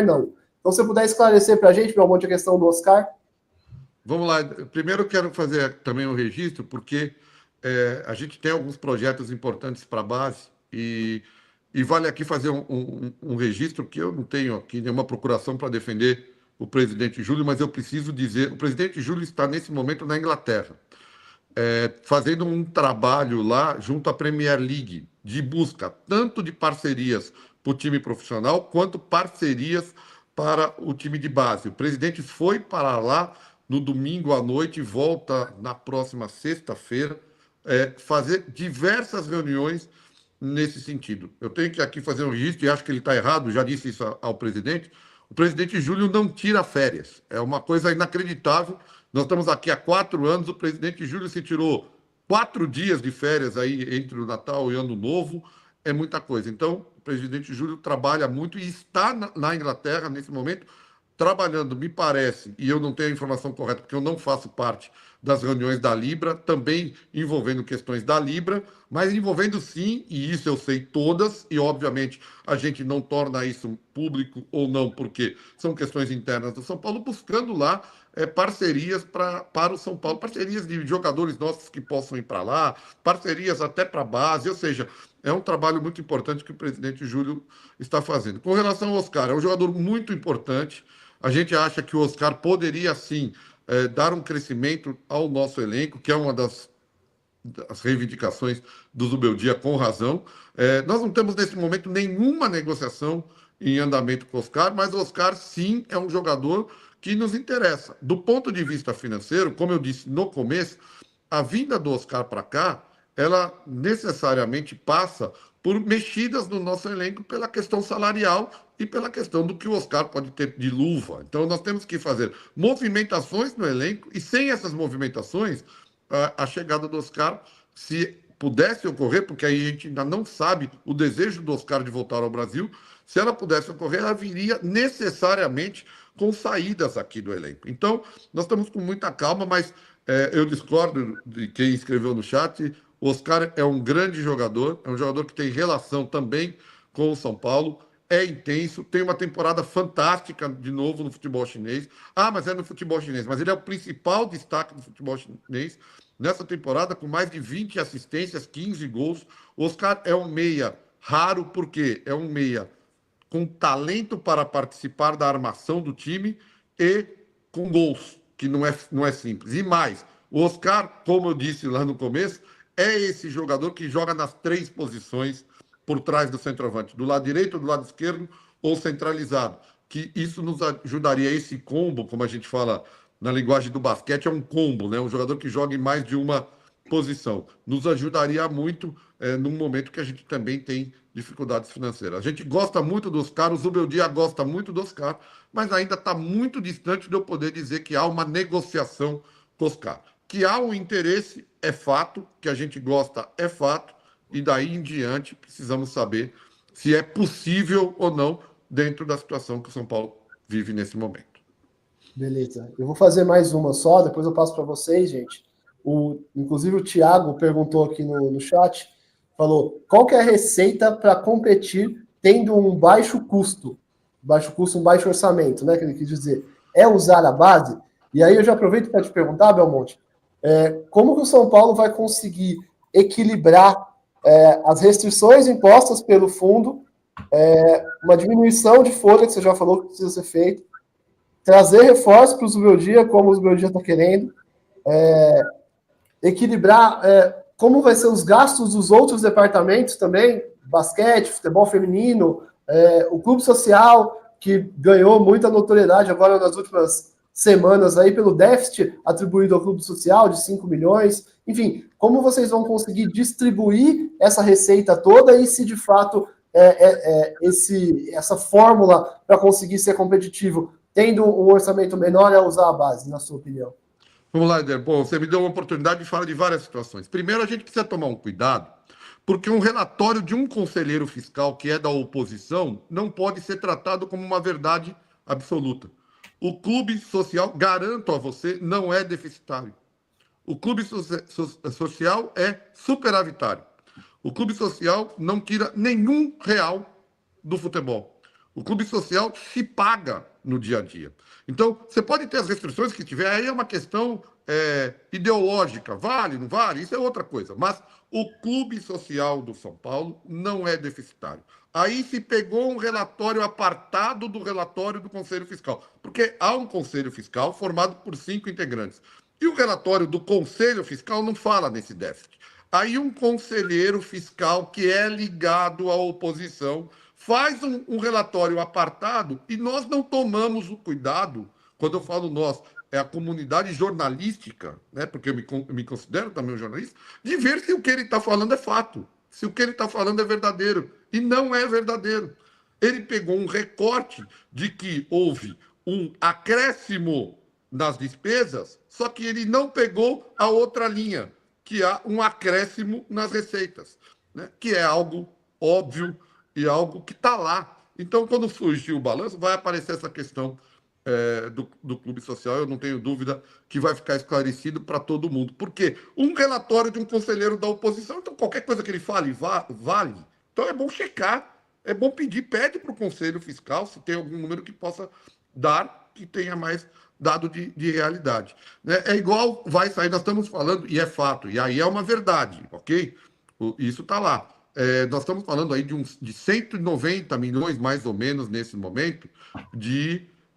não. Então, se você puder esclarecer para a gente, Belmonte, a questão do Oscar. Vamos lá. Primeiro, eu quero fazer também um registro, porque a gente tem alguns projetos importantes para a base e vale aqui fazer um registro que eu não tenho aqui nenhuma procuração para defender o presidente Júlio, mas eu preciso dizer, o presidente Júlio está nesse momento na Inglaterra, fazendo um trabalho lá junto à Premier League, de busca tanto de parcerias para o time profissional, quanto parcerias para o time de base. O presidente foi para lá no domingo à noite e volta na próxima sexta-feira, fazer diversas reuniões nesse sentido. Eu tenho que aqui fazer um registro, e acho que ele está errado, já disse isso ao presidente. O presidente Júlio não tira férias. É uma coisa inacreditável. Nós estamos aqui há 4 anos, o presidente Júlio se tirou 4 dias de férias aí entre o Natal e o Ano Novo. É muita coisa. Então, o presidente Júlio trabalha muito e está na Inglaterra nesse momento, trabalhando, me parece, e eu não tenho a informação correta, porque eu não faço parte das reuniões da Libra, também envolvendo questões da Libra, mas envolvendo sim, e isso eu sei todas, e obviamente a gente não torna isso público ou não, porque são questões internas do São Paulo, buscando lá parcerias para o São Paulo, parcerias de jogadores nossos que possam ir para lá, parcerias até para a base, ou seja, é um trabalho muito importante que o presidente Júlio está fazendo. Com relação ao Oscar, é um jogador muito importante. A gente acha que o Oscar poderia, sim, dar um crescimento ao nosso elenco, que é uma das reivindicações do Zubeldia, com razão. Nós não temos, nesse momento, nenhuma negociação em andamento com o Oscar, mas o Oscar, sim, é um jogador que nos interessa. Do ponto de vista financeiro, como eu disse no começo, a vinda do Oscar para cá, ela necessariamente passa por mexidas no nosso elenco pela questão salarial e pela questão do que o Oscar pode ter de luva. Então, nós temos que fazer movimentações no elenco e, sem essas movimentações, a chegada do Oscar, se pudesse ocorrer, porque aí a gente ainda não sabe o desejo do Oscar de voltar ao Brasil, se ela pudesse ocorrer, ela viria necessariamente com saídas aqui do elenco. Então, nós estamos com muita calma, mas eu discordo de quem escreveu no chat. O Oscar é um grande jogador, é um jogador que tem relação também com o São Paulo, é intenso, tem uma temporada fantástica de novo no futebol chinês. Ah, mas é no futebol chinês, mas ele é o principal destaque do futebol chinês nessa temporada, com mais de 20 assistências, 15 gols. O Oscar é um meia raro, porque é um meia com talento para participar da armação do time e com gols, que não é simples. E mais, o Oscar, como eu disse lá no começo, é esse jogador que joga nas 3 posições por trás do centroavante, do lado direito, do lado esquerdo ou centralizado. Que isso nos ajudaria, esse combo, como a gente fala na linguagem do basquete, é um combo, né? Um jogador que joga em mais de uma posição. Nos ajudaria muito num momento que a gente também tem dificuldades financeiras. A gente gosta muito do Oscar, o Zubeldia gosta muito do Oscar, mas ainda está muito distante de eu poder dizer que há uma negociação com o Oscar. Que há um interesse, é fato, que a gente gosta, é fato, e daí em diante precisamos saber se é possível ou não dentro da situação que o São Paulo vive nesse momento. Beleza. Eu vou fazer mais uma só, depois eu passo para vocês, gente. Inclusive o Thiago perguntou aqui no chat, falou, qual que é a receita para competir tendo um baixo custo? Baixo custo, um baixo orçamento, né? Que ele quis dizer. É usar a base? E aí eu já aproveito para te perguntar, Belmonte, como que o São Paulo vai conseguir equilibrar as restrições impostas pelo fundo, uma diminuição de folha, que você já falou que precisa ser feito, trazer reforço para o Zubeldia, como o Zubeldia está querendo, equilibrar como vai ser os gastos dos outros departamentos também, basquete, futebol feminino, o clube social, que ganhou muita notoriedade agora nas últimas semanas aí pelo déficit atribuído ao clube social de 5 milhões. Enfim, como vocês vão conseguir distribuir essa receita toda e se de fato essa fórmula para conseguir ser competitivo, tendo um orçamento menor, é usar a base, na sua opinião? Vamos lá, Eder. Bom, você me deu uma oportunidade de falar de várias situações. Primeiro, a gente precisa tomar um cuidado, porque um relatório de um conselheiro fiscal que é da oposição não pode ser tratado como uma verdade absoluta. O clube social, garanto a você, não é deficitário. O clube social é superavitário. O clube social não tira nenhum real do futebol. O clube social se paga no dia a dia. Então, você pode ter as restrições que tiver, aí é uma questão ideológica, vale, não vale, isso é outra coisa. Mas o clube social do São Paulo não é deficitário. Aí se pegou um relatório apartado do relatório do Conselho Fiscal, porque há um Conselho Fiscal formado por 5 integrantes. E o relatório do Conselho Fiscal não fala nesse déficit. Aí um conselheiro fiscal que é ligado à oposição faz um relatório apartado e nós não tomamos o cuidado, quando eu falo nós, é a comunidade jornalística, né, porque eu me considero também um jornalista, de ver se o que ele está falando é fato, se o que ele está falando é verdadeiro. E não é verdadeiro. Ele pegou um recorte de que houve um acréscimo nas despesas, só que ele não pegou a outra linha, que há um acréscimo nas receitas, né, que é algo óbvio e algo que está lá. Então, quando surgir o balanço, vai aparecer essa questão do clube social. Eu não tenho dúvida que vai ficar esclarecido para todo mundo. Porque um relatório de um conselheiro da oposição, então qualquer coisa que ele fale vale. Então é bom checar, é bom pede para o Conselho Fiscal se tem algum número que possa dar, que tenha mais dado de realidade. Né? É igual vai sair, nós estamos falando, e é fato, e aí é uma verdade, ok? Isso está lá. Nós estamos falando aí de 190 milhões, mais ou menos, nesse momento,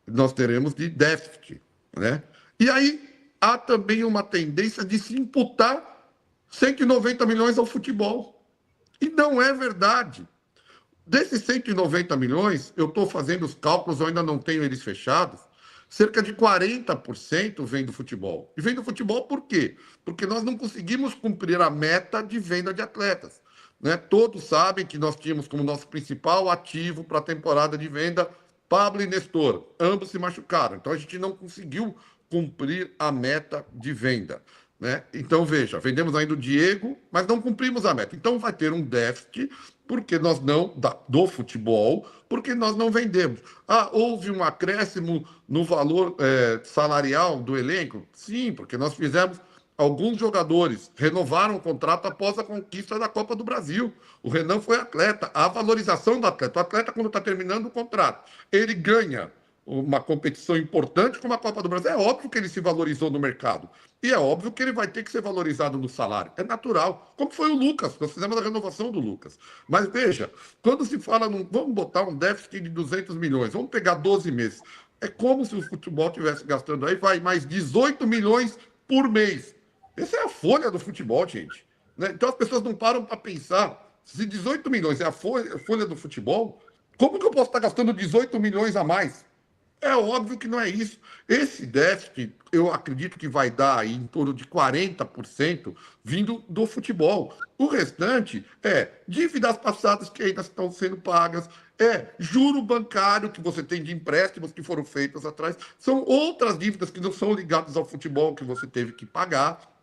nós teremos de déficit. Né? E aí há também uma tendência de se imputar 190 milhões ao futebol. E não é verdade. Desses 190 milhões, eu estou fazendo os cálculos, eu ainda não tenho eles fechados, cerca de 40% vem do futebol. E vem do futebol por quê? Porque nós não conseguimos cumprir a meta de venda de atletas. Né? Todos sabem que nós tínhamos como nosso principal ativo para a temporada de venda Pablo e Nestor. Ambos se machucaram. Então, a gente não conseguiu cumprir a meta de venda. Né? Então, veja, vendemos ainda o Diego, mas não cumprimos a meta. Então, vai ter um déficit porque nós não do futebol, porque nós não vendemos. Houve um acréscimo no valor salarial do elenco? Sim, porque nós fizemos. Alguns jogadores renovaram o contrato após a conquista da Copa do Brasil. O Renan foi atleta. A valorização do atleta. O atleta, quando está terminando o contrato, ele ganha uma competição importante como a Copa do Brasil. É óbvio que ele se valorizou no mercado. E é óbvio que ele vai ter que ser valorizado no salário. É natural. Como foi o Lucas. Nós fizemos a renovação do Lucas. Mas veja, quando se fala, vamos botar um déficit de 200 milhões, vamos pegar 12 meses. É como se o futebol estivesse gastando aí, vai mais 18 milhões por mês. Essa é a folha do futebol, gente. Né? Então as pessoas não param para pensar. Se 18 milhões é a folha do futebol, como que eu posso estar gastando 18 milhões a mais? É óbvio que não é isso. Esse déficit, eu acredito que vai dar aí em torno de 40% vindo do futebol. O restante é dívidas passadas que ainda estão sendo pagas, juro bancário que você tem de empréstimos que foram feitos atrás. São outras dívidas que não são ligadas ao futebol que você teve que pagar.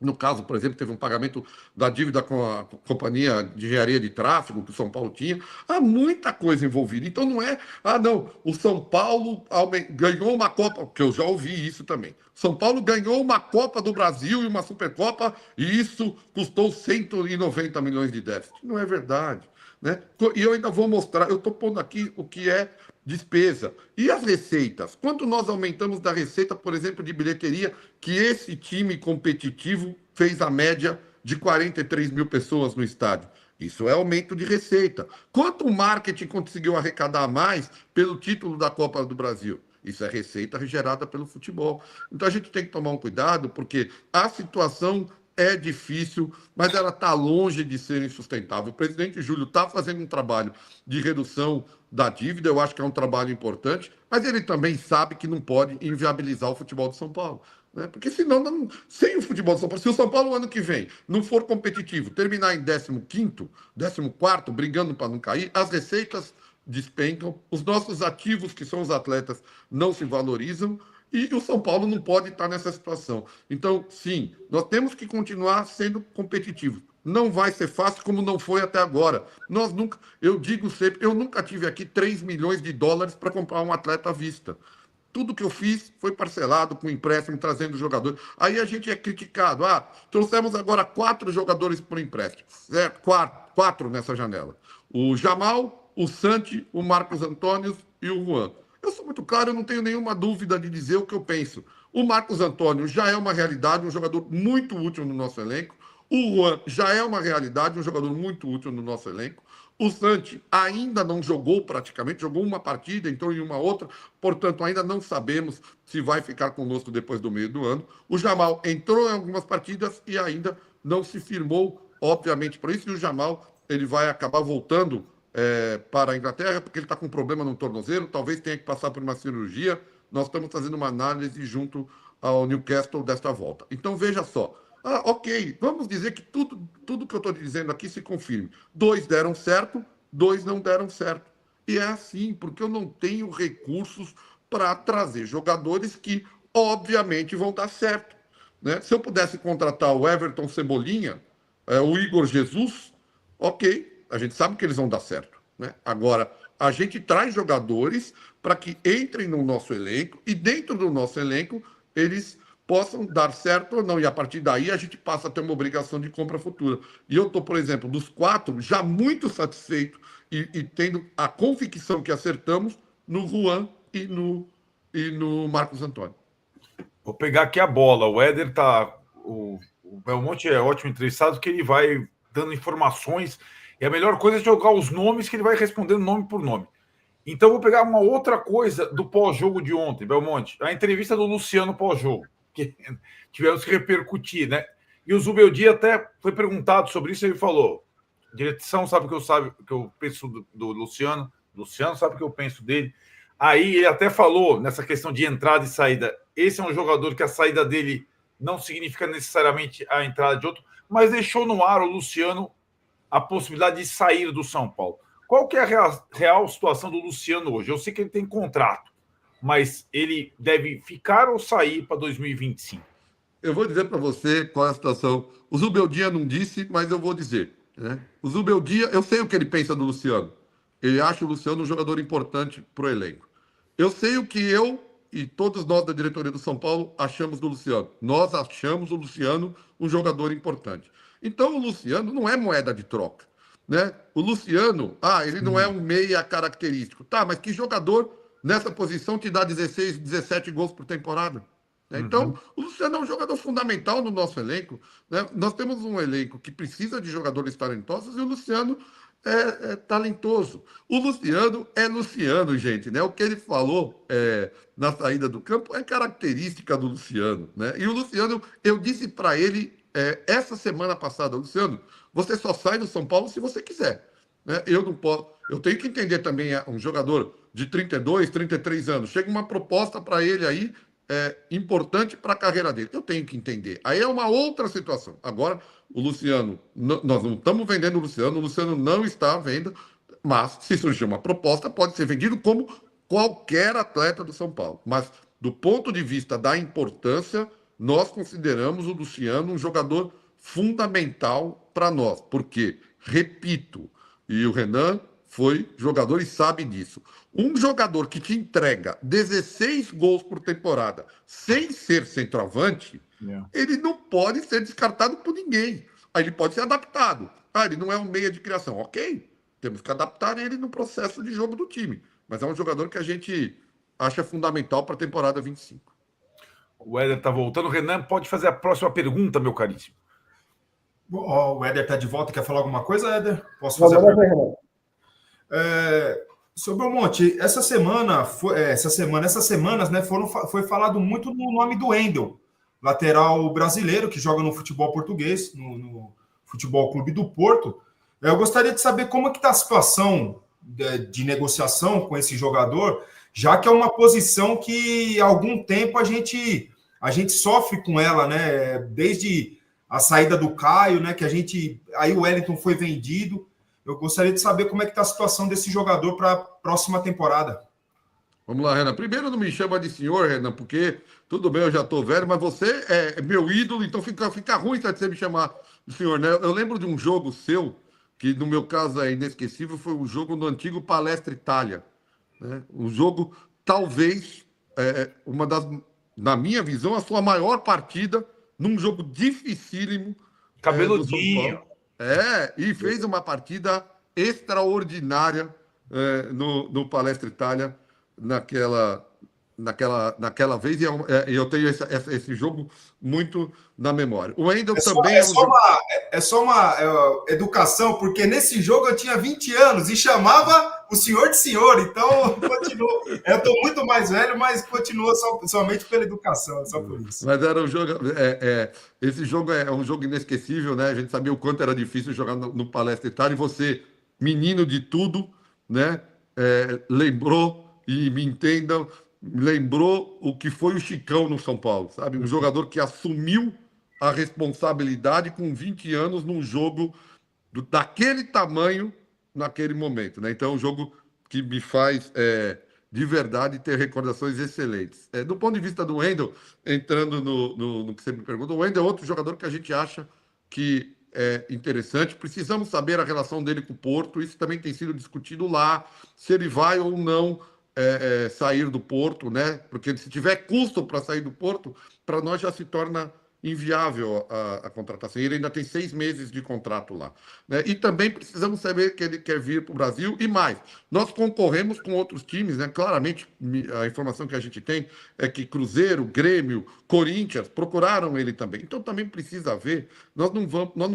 No caso, por exemplo, teve um pagamento da dívida com a companhia de engenharia de tráfego que o São Paulo tinha. Há muita coisa envolvida. Então não é, não, o São Paulo ganhou uma Copa, que eu já ouvi isso também. São Paulo ganhou uma Copa do Brasil e uma Supercopa e isso custou 190 milhões de déficit. Não é verdade. Né? E eu ainda vou mostrar, eu estou pondo aqui o que é despesa. E as receitas? Quanto nós aumentamos da receita, por exemplo, de bilheteria, que esse time competitivo fez a média de 43 mil pessoas no estádio? Isso é aumento de receita. Quanto o marketing conseguiu arrecadar mais pelo título da Copa do Brasil? Isso é receita gerada pelo futebol. Então a gente tem que tomar um cuidado, porque a situação é difícil, mas ela está longe de ser insustentável. O presidente Júlio está fazendo um trabalho de redução da dívida, eu acho que é um trabalho importante, mas ele também sabe que não pode inviabilizar o futebol de São Paulo. Né? Porque senão, sem o futebol de São Paulo, se o São Paulo ano que vem não for competitivo, terminar em 15º, 14º, brigando para não cair, as receitas despencam, os nossos ativos, que são os atletas, não se valorizam, e o São Paulo não pode estar nessa situação. Então, sim, nós temos que continuar sendo competitivos. Não vai ser fácil como não foi até agora. Eu digo sempre, eu nunca tive aqui 3 milhões de dólares para comprar um atleta à vista. Tudo que eu fiz foi parcelado com empréstimo, trazendo jogadores. Aí a gente é criticado. Trouxemos agora 4 jogadores por empréstimo. Certo? Quatro nessa janela. O Jamal, o Santi, o Marcos Antônio e o Juan. Eu sou muito claro, eu não tenho nenhuma dúvida de dizer o que eu penso. O Marcos Antônio já é uma realidade, um jogador muito útil no nosso elenco. O Juan já é uma realidade, um jogador muito útil no nosso elenco. O Santi ainda não jogou praticamente, jogou uma partida, entrou em uma outra, portanto, ainda não sabemos se vai ficar conosco depois do meio do ano. O Jamal entrou em algumas partidas e ainda não se firmou, obviamente, por isso. E o Jamal ele vai acabar voltando para a Inglaterra, porque ele está com um problema no tornozelo, talvez tenha que passar por uma cirurgia. Nós estamos fazendo uma análise junto ao Newcastle desta volta. Então, veja só. Ok, vamos dizer que tudo que eu estou dizendo aqui se confirme. 2 deram certo, 2 não deram certo. E é assim, porque eu não tenho recursos para trazer jogadores que, obviamente, vão dar certo. Né? Se eu pudesse contratar o Everton Cebolinha, o Igor Jesus, ok, a gente sabe que eles vão dar certo. Né? Agora, a gente traz jogadores para que entrem no nosso elenco e dentro do nosso elenco eles possam dar certo ou não. E a partir daí a gente passa a ter uma obrigação de compra futura. E eu estou, por exemplo, dos 4, já muito satisfeito e tendo a convicção que acertamos no Juan e no Marcos Antônio. Vou pegar aqui a bola. O Éder tá. O Belmonte é ótimo entrevistado, que ele vai dando informações. E a melhor coisa é jogar os nomes, que ele vai respondendo nome por nome. Então, vou pegar uma outra coisa do pós-jogo de ontem, Belmonte. A entrevista do Luciano pós-jogo, que tivemos que repercutir, né? E o Zubeldia até foi perguntado sobre isso e ele falou: direção sabe o que eu penso do Luciano, Luciano sabe o que eu penso dele. Aí ele até falou nessa questão de entrada e saída. Esse é um jogador que a saída dele não significa necessariamente a entrada de outro, mas deixou no ar o Luciano a possibilidade de sair do São Paulo. Qual que é a real situação do Luciano hoje? Eu sei que ele tem contrato, mas ele deve ficar ou sair para 2025? Eu vou dizer para você qual é a situação. O Zubeldia não disse, mas eu vou dizer. Né? O Zubeldia, eu sei o que ele pensa do Luciano. Ele acha o Luciano um jogador importante para o elenco. Eu sei o que eu e todos nós da diretoria do São Paulo achamos do Luciano. Nós achamos o Luciano um jogador importante. Então, o Luciano não é moeda de troca. Né? O Luciano, ele não é um meia característico. Tá, mas que jogador nessa posição te dá 16, 17 gols por temporada? Então, o Luciano é um jogador fundamental no nosso elenco. Né? Nós temos um elenco que precisa de jogadores talentosos e o Luciano é talentoso. O Luciano é Luciano, gente. Né? O que ele falou na saída do campo é característica do Luciano. Né? E o Luciano, eu disse para ele essa semana passada: Luciano, você só sai do São Paulo se você quiser. Né? Eu não posso. Eu tenho que entender também um jogador de 32, 33 anos. Chega uma proposta para ele aí importante para a carreira dele. Eu tenho que entender. Aí é uma outra situação. Agora, o Luciano, nós não estamos vendendo o Luciano não está à venda, mas se surgir uma proposta, pode ser vendido como qualquer atleta do São Paulo. Mas, do ponto de vista da importância, nós consideramos o Luciano um jogador fundamental para nós. Porque, repito, e o Renan foi jogador e sabe disso. Um jogador que te entrega 16 gols por temporada sem ser centroavante, ele não pode ser descartado por ninguém. Aí ele pode ser adaptado. Ele não é um meia de criação. Ok, temos que adaptar ele no processo de jogo do time. Mas é um jogador que a gente acha fundamental para a temporada 25. O Éder está voltando. Renan, pode fazer a próxima pergunta, meu caríssimo. O Éder está de volta. Quer falar alguma coisa, Éder? Posso fazer a pergunta? Sobre o Monte, essas semanas, né, foi falado muito no nome do Wendel, lateral brasileiro que joga no futebol português, no Futebol Clube do Porto. Eu gostaria de saber como é que está a situação de negociação com esse jogador, já que é uma posição que há algum tempo a gente sofre com ela, né? Desde a saída do Caio, né? Aí o Wellington foi vendido. Eu gostaria de saber como é que está a situação desse jogador para a próxima temporada. Vamos lá, Renan. Primeiro, não me chama de senhor, Renan, porque tudo bem, eu já estou velho, mas você é meu ídolo, então fica ruim de você me chamar de senhor, né? Eu lembro de um jogo seu, que no meu caso é inesquecível, foi um jogo no antigo Palestra Itália. Né? Um jogo, talvez, na minha visão, a sua maior partida num jogo dificílimo. Cabeludinho. E fez uma partida extraordinária no Palestra Itália naquela vez, e eu tenho esse jogo muito na memória. O Wendel também é um jogo... É só uma educação, porque nesse jogo eu tinha 20 anos e chamava o senhor de senhor, então continuo. Eu estou muito mais velho, mas continua somente pela educação, só por isso. Mas era um jogo. Esse jogo é um jogo inesquecível, né? A gente sabia o quanto era difícil jogar no Palestra Itália, e você, menino de tudo, né? Lembrou, e me entendam, lembrou o que foi o Chicão no São Paulo, sabe? Um jogador que assumiu a responsabilidade com 20 anos num jogo daquele tamanho, naquele momento, né? Então, é um jogo que me faz, de verdade, ter recordações excelentes. Do ponto de vista do Wendel, entrando no que você me perguntou, o Wendel é outro jogador que a gente acha que é interessante. Precisamos saber a relação dele com o Porto, isso também tem sido discutido lá, se ele vai ou não sair do Porto, né? Porque se tiver custo para sair do Porto, para nós já se torna inviável a contratação. Ele ainda tem 6 meses de contrato lá, né? E também precisamos saber que ele quer vir para o Brasil, e mais, nós concorremos com outros times, né? Claramente, a informação que a gente tem é que Cruzeiro, Grêmio, Corinthians procuraram ele também. Então também precisa ver, nós não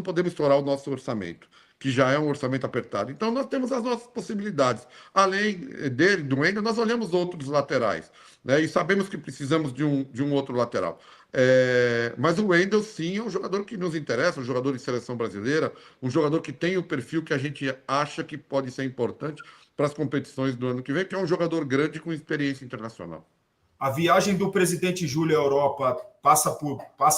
podemos estourar o nosso orçamento, que já é um orçamento apertado. Então, nós temos as nossas possibilidades. Além dele, do Wendel, nós olhamos outros laterais, né? E sabemos que precisamos de um outro lateral. Mas o Wendel, sim, é um jogador que nos interessa, um jogador de seleção brasileira, um jogador que tem o perfil que a gente acha que pode ser importante para as competições do ano que vem, que é um jogador grande com experiência internacional. A viagem do presidente Júlio à Europa passa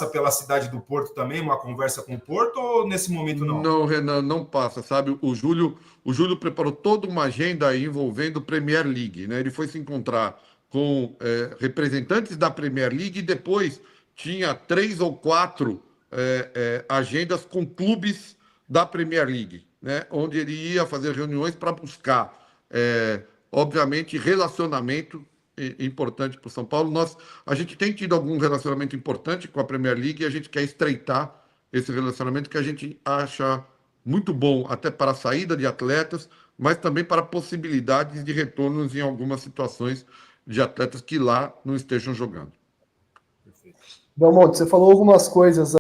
pela cidade do Porto também, uma conversa com o Porto, ou nesse momento não? Não, Renan, não passa, sabe? O Júlio preparou toda uma agenda aí envolvendo Premier League, né? Ele foi se encontrar com representantes da Premier League, e depois tinha 3 ou 4 agendas com clubes da Premier League, né? Onde ele ia fazer reuniões para buscar, obviamente, relacionamento importante para o São Paulo. A gente tem tido algum relacionamento importante com a Premier League, e a gente quer estreitar esse relacionamento, que a gente acha muito bom, até para a saída de atletas, mas também para possibilidades de retornos em algumas situações de atletas que lá não estejam jogando. Belmonte, você falou algumas coisas